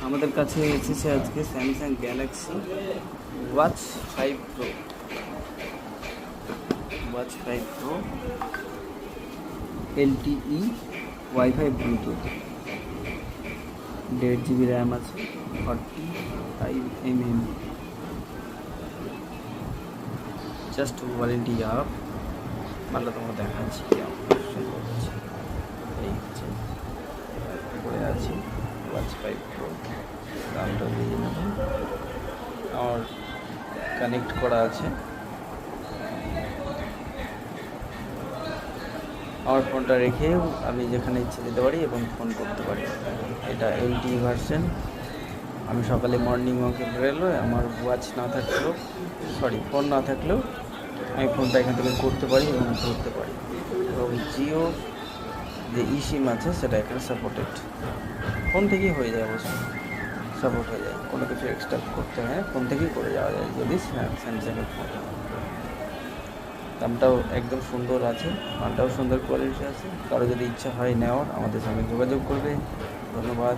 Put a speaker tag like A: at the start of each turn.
A: আমাদের কাছে এসেছে আজকে Samsung Galaxy watch 5 pro. Watch 5 pro LTE wifi Bluetooth, 1.5 GB RAM আছে, 45 mm, জাস্ট ওয়ারেন্টি আপ। ভালো তোমাকে দেখাচ্ছি এই হচ্ছে পরে আছি ওয়াচ 5 প্রো। দামটা দিয়ে নেব। আমার কানেক্ট করা আছে, আমার ফোনটা রেখেও আমি যেখানে ইচ্ছে যেতে পারি এবং ফোন করতে পারি। এটা LTE ভার্সন। আমি সকালে মর্নিং ওয়াকে বেরোলে আমার ওয়াচ না থাকলেও ফোন না থাকলেও আমি ফোনটা এখান থেকে করতে পারি এবং ধরতে পারি। এবং জিও যে সিম আছে সেটা এখানে সাপোর্টেড, ফোন থেকেই হয়ে যায়, অবশ্য সাপোর্ট হয়ে যায়, কোনো কিছু এক্সট্রা করতে হয় না, ফোন থেকেই করে যাওয়া যায় যদি স্যামসাংয়ের ফোন। দামটাও একদম সুন্দর আছে, মালটাও সুন্দর কোয়ালিটি আছে। কারো যদি ইচ্ছা হয় নেওয়ার আমাদের সঙ্গে যোগাযোগ করবে। ধন্যবাদ।